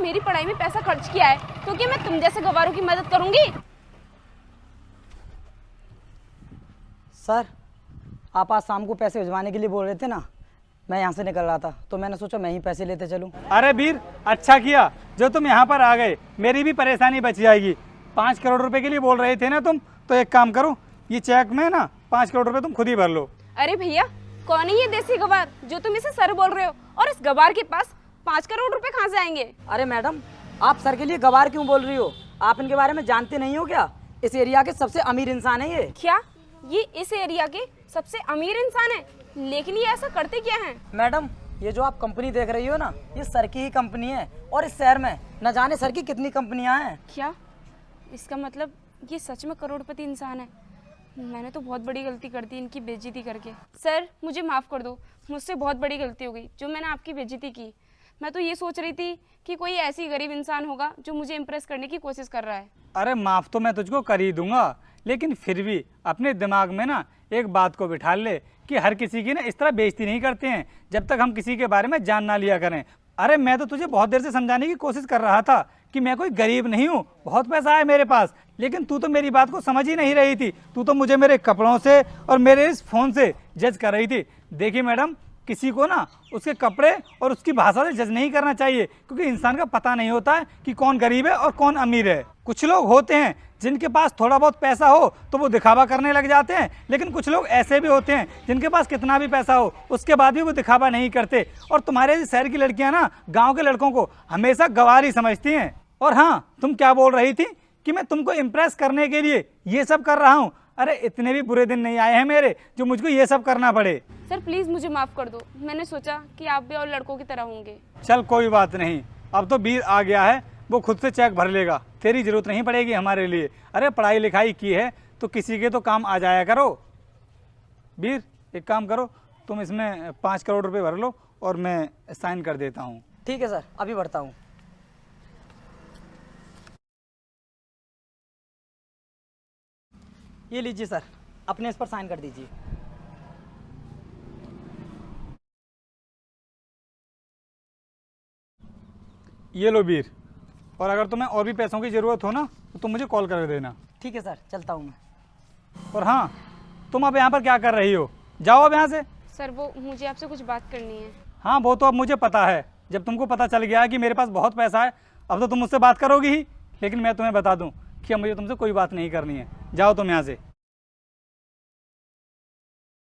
मेरी पढ़ाई में पैसा खर्च किया है तो क्या मैं तुम जैसे गवारों की मदद करूंगी? सर, आप आज शाम को पैसे भिजवाने के लिए बोल रहे थे ना, मैं यहाँ से निकल रहा था तो मैंने सोचा मैं ही पैसे लेते चलूँ। अरे वीर, अच्छा किया जो तुम यहाँ पर आ गए, मेरी भी परेशानी बच जाएगी। 5 करोड़ रुपए के लिए बोल रहे थे ना तुम, तो एक काम करो, ये चेक में ना 5 करोड़ रुपए तुम खुद ही भर लो। अरे भैया, कौन है ये देसी गवार जो तुम इसे सर बोल रहे हो? और इस गवार के पास 5 करोड़ रुपए कहाँ से आएंगे? अरे मैडम, आप सर के लिए गवार क्यों बोल रही हो? आप इनके बारे में जानते नहीं हो क्या? इस एरिया के सबसे अमीर इंसान है ये। क्या ये इस एरिया के सबसे अमीर इंसान है? लेकिन ये ऐसा करते क्या हैं? मैडम, ये जो आप कंपनी देख रही हो ना, ये सर की ही कंपनी है और इस शहर में न जाने सर की कितनी कंपनियां हैं। क्या इसका मतलब ये सच में करोड़पति इंसान है? मैंने तो बहुत बड़ी गलती कर दी इनकी बेइज्जती करके। सर, मुझे माफ़ कर दो, मुझसे बहुत बड़ी गलती हो गई जो मैंने आपकी बेइज्जती की। मैं तो ये सोच रही थी कि कोई ऐसी गरीब इंसान होगा जो मुझे इम्प्रेस करने की कोशिश कर रहा है। अरे माफ़ तो मैं तुझको कर ही दूंगा, लेकिन फिर भी अपने दिमाग में ना एक बात को बिठा ले कि हर किसी की ना इस तरह बेइज्जती नहीं करते हैं जब तक हम किसी के बारे में जान ना लिया करें। अरे मैं तो तुझे बहुत देर से समझाने की कोशिश कर रहा था कि मैं कोई गरीब नहीं हूँ, बहुत पैसा है मेरे पास, लेकिन तू तो मेरी बात को समझ ही नहीं रही थी। तू तो मुझे मेरे कपड़ों से और मेरे इस फ़ोन से जज कर रही थी। देखिए मैडम, किसी को ना उसके कपड़े और उसकी भाषा से जज नहीं करना चाहिए, क्योंकि इंसान का पता नहीं होता है कि कौन गरीब है और कौन अमीर है। कुछ लोग होते हैं जिनके पास थोड़ा बहुत पैसा हो तो वो दिखावा करने लग जाते हैं, लेकिन कुछ लोग ऐसे भी होते हैं जिनके पास कितना भी पैसा हो उसके बाद भी वो दिखावा नहीं करते। और तुम्हारे शहर की लड़कियां ना गांव के लड़कों को हमेशा गवारी समझती हैं। और हाँ, तुम क्या बोल रही थी कि मैं तुमको इम्प्रेस करने के लिए ये सब कर रहा हूँ? अरे इतने भी बुरे दिन नहीं आए हैं मेरे जो मुझको ये सब करना पड़े। सर प्लीज़ मुझे माफ़ कर दो, मैंने सोचा कि आप भी और लड़कों की तरह होंगे। चल कोई बात नहीं, अब तो वीर आ गया है, वो खुद से चेक भर लेगा, तेरी जरूरत नहीं पड़ेगी हमारे लिए। अरे पढ़ाई लिखाई की है तो किसी के तो काम आ जाया करो। वीर एक काम करो, तुम इसमें 5 करोड़ रुपए भर लो और मैं साइन कर देता हूँ। ठीक है सर, अभी बढ़ता हूँ। ये लीजिए सर, अपने इस पर साइन कर दीजिए। ये लो वीर, और अगर तुम्हें और भी पैसों की ज़रूरत हो ना तो तुम मुझे कॉल कर देना। ठीक है सर, चलता हूँ मैं। और हाँ, तुम अब यहाँ पर क्या कर रही हो? जाओ अब यहाँ से। सर वो मुझे आपसे कुछ बात करनी है। हाँ वो तो अब मुझे पता है, जब तुमको पता चल गया कि मेरे पास बहुत पैसा है अब तो तुम मुझसे बात करोगी ही, लेकिन मैं तुम्हें बता दूं कि अब मुझे तुमसे कोई बात नहीं करनी है। जाओ तुम यहाँ से।